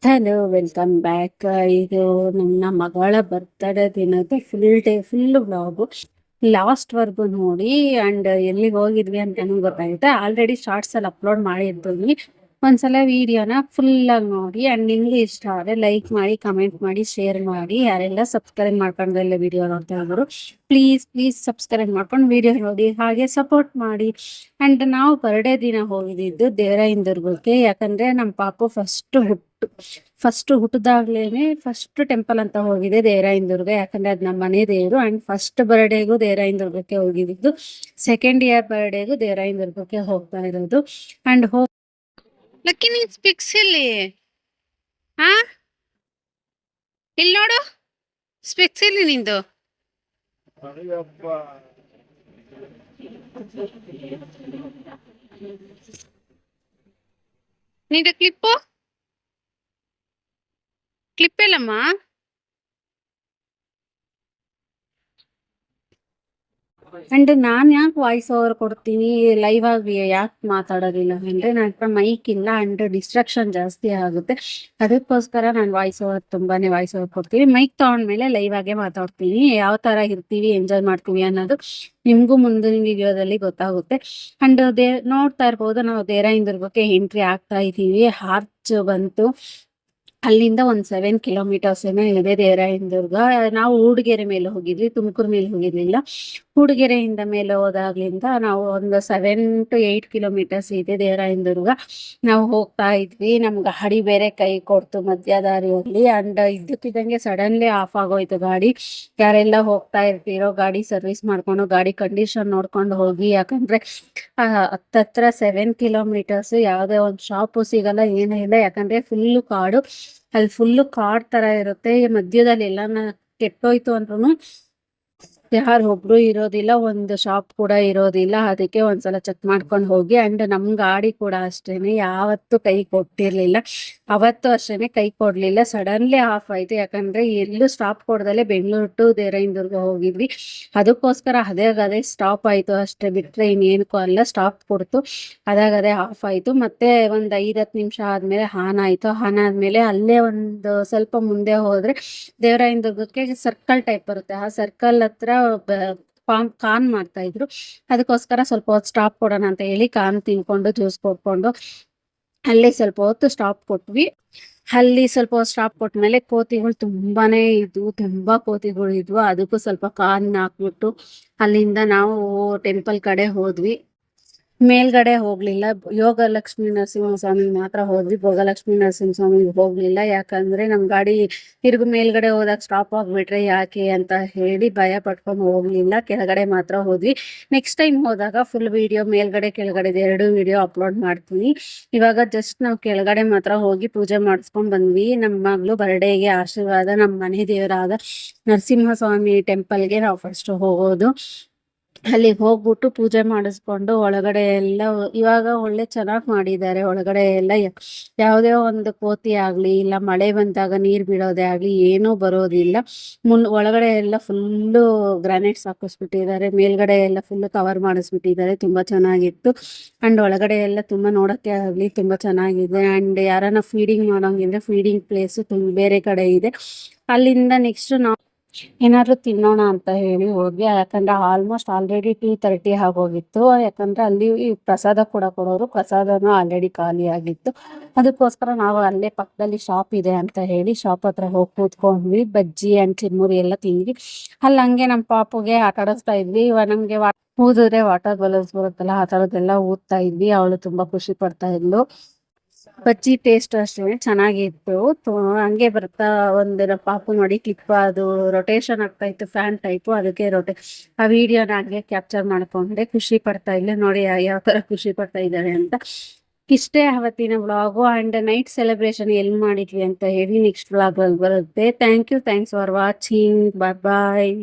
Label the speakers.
Speaker 1: Hello, welcome back. ಇದು ನನ್ನ ಮಗಳ ಬರ್ತ್ಡೇ ದಿನದ ಫುಲ್ ವ್ಲಾಗು ಲಾಸ್ಟ್ವರೆಗೂ ನೋಡಿ. ಆ್ಯಂಡ್ ಎಲ್ಲಿಗೆ ಹೋಗಿದ್ವಿ ಅಂತ ನನಗೆ ಗೊತ್ತಾಗುತ್ತೆ. ಆಲ್ರೆಡಿ ಶಾರ್ಟ್ಸಲ್ಲಿ ಅಪ್ಲೋಡ್ ಮಾಡಿರ್ತೀವಿ. ಒಂದ್ಸಲ ವಿಡಿಯೋನ ಫುಲ್ಲಾಗಿ ನೋಡಿ. ಆ್ಯಂಡ್ ನಿಮಗೆ ಇಷ್ಟ ಆದರೆ ಲೈಕ್ ಮಾಡಿ, ಕಮೆಂಟ್ ಮಾಡಿ, ಶೇರ್ ಮಾಡಿ. ಯಾರೆಲ್ಲ ಸಬ್ಸ್ಕ್ರೈಬ್ ಮಾಡ್ಕೊಂಡ್ರೆಲ್ಲ ವಿಡಿಯೋ ನೋಡ್ತಾ ಇದ್ರು, ಪ್ಲೀಸ್ ಸಬ್ಸ್ಕ್ರೈಬ್ ಮಾಡ್ಕೊಂಡು ವಿಡಿಯೋ ನೋಡಿ, ಹಾಗೆ ಸಪೋರ್ಟ್ ಮಾಡಿ. ಆ್ಯಂಡ್ ನಾವು ಬರ್ಡೇ ದಿನ ಹೋಗಿದ್ದು ದೇವರಾಯನದುರ್ಗಕ್ಕೆ. ಯಾಕಂದರೆ ನಮ್ಮ ಪಾಪು ಫಸ್ಟ್ ಹುಟ್ಟಿದಾಗ್ಲೇನೆ ಫಸ್ಟ್ ಟೆಂಪಲ್ ಅಂತ ಹೋಗಿದೆ ದೇವರಾಯನದುರ್ಗ. ಯಾಕಂದ್ರೆ ಅದು ನಮ್ಮ ಮನೆ ದೇವರು. ಅಂಡ್ ಫಸ್ಟ್ ಬರ್ಡೇಗೂ ದೇವರಾಯನದುರ್ಗಕ್ಕೆ ಹೋಗಿದ್ದು, ಸೆಕೆಂಡ್ ಇಯರ್ ಬರ್ಡೇಗೂ ದೇವರಾಯನದುರ್ಗಕ್ಕೆ ಹೋಗ್ತಾ ಇರೋದು. ಅಂಡ್ ಲಕ್ಕಿ, ನೀನ್ ಸ್ಪಿಕ್ಸ್ ಇಲ್ಲಿ ಇಲ್ಲಿ ನೋಡು, ಸ್ಪಿಕ್ಸ್ ಇಲ್ಲಿ ನಿಂದು. ನಿಂದು ಕ್ಲಿಪ್ಪು ಇಲ್ಲಮ್ಮ. ಅಂಡ್ ನಾನ್ ಯಾಕೆ ವಾಯ್ಸ್ ಓವರ್ ಕೊಡ್ತೀನಿ ಲೈವ್ ಆಗಿ, ಯಾಕೆ ಮಾತಾಡೋದಿಲ್ಲ ಅಂದ್ರೆ ನನ್ನ ಹತ್ರ ಮೈಕ್ ಇಲ್ಲ ಅಂಡ್ ಡಿಸ್ಟ್ರಾಕ್ಷನ್ ಜಾಸ್ತಿ ಆಗುತ್ತೆ. ಅದಕ್ಕೋಸ್ಕರ ನಾನು ತುಂಬಾನೇ ವಾಯ್ಸ್ ಓವರ್ ಕೊಡ್ತೀನಿ. ಮೈಕ್ ತಗೊಂಡ್ಮೇಲೆ ಲೈವ್ ಆಗೇ ಮಾತಾಡ್ತೀನಿ. ಯಾವ ತರ ಇರ್ತೀವಿ, ಎಂಜಾಯ್ ಮಾಡ್ತೀವಿ ಅನ್ನೋದು ನಿಮ್ಗೂ ಮುಂದಿನ ವಿಡಿಯೋದಲ್ಲಿ ಗೊತ್ತಾಗುತ್ತೆ. ಅಂಡ್ ನೋಡ್ತಾ ಇರ್ಬೋದು, ನಾವು ದೇವರಾಯನದುರ್ಗಕ್ಕೆ ಎಂಟ್ರಿ ಆಗ್ತಾ ಇದೀವಿ. ಆರ್ಚ್ ಬಂತು, ಅಲ್ಲಿಂದ ಒಂದು 7 ಕಿಲೋಮೀಟರ್ಸ್ ಏನೋ ಇದೆ ದೇವರಾಯನದುರ್ಗ. ನಾವು ಊಡಿಗೆರೆ ಮೇಲೆ ಹೋಗಿದ್ವಿ, ತುಮಕೂರು ಮೇಲೆ ಹೋಗಿರ್ಲಿಲ್ಲ. ಊಡಿಗೆರೆಯಿಂದ ಮೇಲೆ ಹೋದಾಗ್ಲಿಂದ ನಾವು ಒಂದು 7 to 8 ಕಿಲೋಮೀಟರ್ಸ್ ಇದೆ ದೇವರಾಯನದುರ್ಗ. ನಾವು ಹೋಗ್ತಾ ಇದ್ವಿ. ನಮ್ ಗಾಡಿ ಬೇರೆ ಕೈ ಕೊಡ್ತು ಮಧ್ಯ ದಾರಿಯಲ್ಲಿ. ಅಂಡ್ ಇದ್ದಕ್ಕಿದ್ದಂಗೆ ಸಡನ್ಲಿ ಆಫ್ ಆಗೋಯ್ತು ಗಾಡಿ. ಯಾರೆಲ್ಲ ಹೋಗ್ತಾ ಇರ್ತೀರೋ ಗಾಡಿ ಸರ್ವಿಸ್ ಮಾಡ್ಕೊಂಡು, ಗಾಡಿ ಕಂಡೀಷನ್ ನೋಡ್ಕೊಂಡು ಹೋಗಿ. ಯಾಕಂದ್ರೆ ಹತ್ತತ್ರ 7 ಕಿಲೋಮೀಟರ್ಸ್ ಯಾವುದೇ ಒಂದು ಶಾಪು ಸಿಗಲ್ಲ, ಏನೂ ಇಲ್ಲ. ಯಾಕಂದ್ರೆ ಫುಲ್ಲು ಕಾಡು, ಅಲ್ಲಿ ಫುಲ್ಲು ಕಾಡ್ ತರ ಇರುತ್ತೆ. ಮಧ್ಯದಲ್ಲಿ ಎಲ್ಲಾನ ಕೆಟ್ಟೋಯ್ತು ಅಂದ್ರೂ ಯಾರು ಒಬ್ರು ಇರೋದಿಲ್ಲ, ಒಂದು ಶಾಪ್ ಕೂಡ ಇರೋದಿಲ್ಲ. ಅದಕ್ಕೆ ಒಂದ್ಸಲ ಚೆಕ್ ಮಾಡ್ಕೊಂಡು ಹೋಗಿ. ಅಂಡ್ ನಮ್ ಗಾಡಿ ಕೂಡ ಅಷ್ಟೇನೆ ಯಾವತ್ತು ಕೈ ಕೊಟ್ಟಿರ್ಲಿಲ್ಲ, ಅವತ್ತು ಅಷ್ಟೇನೆ ಕೈ ಕೊಡ್ಲಿಲ್ಲ. ಸಡನ್ಲಿ ಆಫ್ ಆಯ್ತು. ಯಾಕಂದ್ರೆ ಎಲ್ಲೂ ಸ್ಟಾಪ್ ಕೊಡ್ದಲೆ ಬೆಂಗಳೂರು ಟು ದೇವರಾಯನದುರ್ಗ ಹೋಗಿದ್ವಿ. ಅದಕ್ಕೋಸ್ಕರ ಅದೇ ಸ್ಟಾಪ್ ಆಯ್ತು ಅಷ್ಟೇ, ಬಿಟ್ರೆ ಇನ್ನೇನಕ್ಕೂ ಅಲ್ಲ. ಸ್ಟಾಪ್ ಕೊಡ್ತು, ಅದೇ ಆಫ್ ಆಯ್ತು. ಮತ್ತೆ ಒಂದ್ 5-10 ನಿಮಿಷ ಆದ್ಮೇಲೆ ಆನ್ ಆಯ್ತು. ಆನ್ ಆದ್ಮೇಲೆ ಅಲ್ಲೇ ಒಂದು ಸ್ವಲ್ಪ ಮುಂದೆ ಹೋದ್ರೆ ದೇವರಾಯನದುರ್ಗಕ್ಕೆ ಸರ್ಕಲ್ ಟೈಪ್ ಬರುತ್ತೆ. ಆ ಸರ್ಕಲ್ ಹತ್ರ ಕಾನ್ ಮಾಡ್ತಾ ಇದ್ರು. ಅದಕ್ಕೋಸ್ಕರ ಸ್ವಲ್ಪ ಹೊತ್ತು ಸ್ಟಾಪ್ ಕೊಡೋಣ ಅಂತ ಹೇಳಿ ಕಾನ್ ತಿನ್ಕೊಂಡು ಜ್ಯೂಸ್ ಕೊಟ್ಕೊಂಡು ಅಲ್ಲೇ ಸ್ವಲ್ಪ ಹೊತ್ತು ಸ್ಟಾಪ್ ಕೊಟ್ವಿ. ಅಲ್ಲಿ ಸ್ವಲ್ಪ ಹೊತ್ತು ಸ್ಟಾಪ್ ಕೊಟ್ಮೇಲೆ ಕೋತಿಗಳು ತುಂಬಾ ಕೋತಿಗಳು ಇದ್ವು. ಅದಕ್ಕೂ ಸ್ವಲ್ಪ ಕಾನ್ ಹಾಕ್ಬಿಟ್ಟು ಅಲ್ಲಿಂದ ನಾವು ಟೆಂಪಲ್ ಕಡೆ ಹೋದ್ವಿ. ಮೇಲ್ಗಡೆ ಹೋಗ್ಲಿಲ್ಲ, ಯೋಗ ಲಕ್ಷ್ಮೀ ನರಸಿಂಹಸ್ವಾಮಿ ಮಾತ್ರ ಹೋದ್ವಿ. ಭೋಗಲಕ್ಷ್ಮೀ ನರಸಿಂಹಸ್ವಾಮಿ ಹೋಗ್ಲಿಲ್ಲ. ಯಾಕಂದ್ರೆ ನಮ್ ಗಾಡಿ ತಿರುಗು ಮೇಲ್ಗಡೆ ಹೋದಾಗ ಸ್ಟಾಪ್ ಆಗ್ಬಿಟ್ರೆ ಯಾಕೆ ಅಂತ ಹೇಳಿ ಭಯ ಪಟ್ಕೊಂಡು ಹೋಗ್ಲಿಲ್ಲ. ಕೆಳಗಡೆ ಮಾತ್ರ ಹೋದ್ವಿ. ನೆಕ್ಸ್ಟ್ ಟೈಮ್ ಹೋದಾಗ ಫುಲ್ ವಿಡಿಯೋ ಮೇಲ್ಗಡೆ ಕೆಳಗಡೆ 2 ವಿಡಿಯೋ ಅಪ್ಲೋಡ್ ಮಾಡ್ತೀನಿ. ಇವಾಗ ಜಸ್ಟ್ ನಾವು ಕೆಳಗಡೆ ಮಾತ್ರ ಹೋಗಿ ಪೂಜೆ ಮಾಡಿಸ್ಕೊಂಡ್ ಬಂದ್ವಿ. ನಮ್ಮ ಮಗಳು ಬರ್ಡೇಗೆ ಆಶೀರ್ವಾದ, ನಮ್ಮ ಮನೆ ದೇವರಾದ ನರಸಿಂಹಸ್ವಾಮಿ ಟೆಂಪಲ್ಗೆ ನಾವು ಫಸ್ಟ್ ಹೋಗೋದು. ಅಲ್ಲಿಗೆ ಹೋಗ್ಬಿಟ್ಟು ಪೂಜೆ ಮಾಡಿಸ್ಕೊಂಡು ಒಳಗಡೆ ಎಲ್ಲ ಇವಾಗ ಒಳ್ಳೆ ಚೆನ್ನಾಗಿ ಮಾಡಿದ್ದಾರೆ. ಒಳಗಡೆ ಎಲ್ಲ ಯಾವುದೇ ಒಂದು ಕೋತಿ ಆಗ್ಲಿ, ಇಲ್ಲ ಮಳೆ ಬಂದಾಗ ನೀರ್ ಬೀಳೋದೇ ಆಗ್ಲಿ, ಏನೂ ಬರೋದಿಲ್ಲ. ಒಳಗಡೆ ಎಲ್ಲ ಫುಲ್ಲು ಗ್ರಾನೈಟ್ಸ್ ಹಾಕಿಸ್ಬಿಟ್ಟಿದ್ದಾರೆ. ಮೇಲ್ಗಡೆ ಎಲ್ಲ ಫುಲ್ ಕವರ್ ಮಾಡಿಸ್ಬಿಟ್ಟಿದ್ದಾರೆ. ತುಂಬಾ ಚೆನ್ನಾಗಿತ್ತು. ಅಂಡ್ ಒಳಗಡೆ ಎಲ್ಲ ತುಂಬಾ ನೋಡಕ್ಕೆ ಆಗ್ಲಿ ತುಂಬಾ ಚೆನ್ನಾಗಿದೆ. ಅಂಡ್ ಯಾರನ್ನ ಫೀಡಿಂಗ್ ಮಾಡೋಂಗಿದ್ರೆ ಫೀಡಿಂಗ್ ಪ್ಲೇಸ್ ಬೇರೆ ಕಡೆ ಇದೆ. ಅಲ್ಲಿಂದ ನೆಕ್ಸ್ಟ್ ನಾವು ಏನಾದ್ರು ತಿನ್ನೋಣ ಅಂತ ಹೇಳಿ ಹೋದ್ವಿ. ಯಾಕಂದ್ರೆ ಆಲ್ಮೋಸ್ಟ್ ಆಲ್ರೆಡಿ 2:30 ಆಗೋಗಿತ್ತು. ಯಾಕಂದ್ರೆ ಅಲ್ಲಿ ಪ್ರಸಾದ ಕೂಡ ಕೊಡೋರು, ಪ್ರಸಾದನೂ ಆಲ್ರೆಡಿ ಖಾಲಿ ಆಗಿತ್ತು. ಅದಕ್ಕೋಸ್ಕರ ನಾವು ಅಲ್ಲೇ ಪಕ್ಕದಲ್ಲಿ ಶಾಪ್ ಇದೆ ಅಂತ ಹೇಳಿ ಶಾಪ್ ಹತ್ರ ಹೋಗಿ ಕೂತ್ಕೊಂಡ್ವಿ. ಬಜ್ಜಿ ಅಂಡ್ ಚಿರ್ಮುರಿ ಎಲ್ಲ ತಿಂದ್ವಿ. ಅಲ್ಲಿ ಹಂಗೆ ನಮ್ಮ ಪಾಪುಗೆ ಆಟ ಆಡಿಸ್ತಾ ಇದ್ವಿ. ನಮ್ಗೆ ಊದಿದ್ರೆ ವಾಟರ್ ಬಲೂನ್ಸ್ ಬರುತ್ತಲ್ಲ, ಆ ಥರದ್ದೆಲ್ಲ ಊದ್ತಾ ಇದ್ವಿ. ಅವಳು ತುಂಬಾ ಖುಷಿ ಪಡ್ತಾ ಇದ್ಲು. ಬಜ್ಜಿ ಟೇಸ್ಟ್ ಅಷ್ಟೇ ಚೆನ್ನಾಗಿತ್ತು. ಹಂಗೆ ಬರ್ತಾ ಒಂದಿನ ಪಾಪು ನೋಡಿ ಕ್ಲಿಪ್ ಅದು ರೊಟೇಷನ್ ಆಗ್ತಾ ಇತ್ತು, ಫ್ಯಾನ್ ಟೈಪು. ಅದಕ್ಕೆ ಆ ವಿಡಿಯೋನ ಹಂಗೆ ಕ್ಯಾಪ್ಚರ್ ಮಾಡ್ಕೊಂಡೆ. ಖುಷಿ ಪಡ್ತಾ ಇಲ್ಲ ನೋಡಿ ಯಾವ ತರ ಖುಷಿ ಪಡ್ತಾ ಇದ್ದಾರೆ ಅಂತ. ಇಷ್ಟೇ ಅವತ್ತಿನ ವ್ಲಾಗು. ಅಂಡ್ ನೈಟ್ ಸೆಲೆಬ್ರೇಷನ್ ಎಲ್ಲಿ ಮಾಡಿದ್ವಿ ಅಂತ ಹೇಳಿ ನೆಕ್ಸ್ಟ್ ವ್ಲಾಗ್ ಅಲ್ಲಿ ಬರುತ್ತೆ. Thanks for watching. ಬಾಯ್.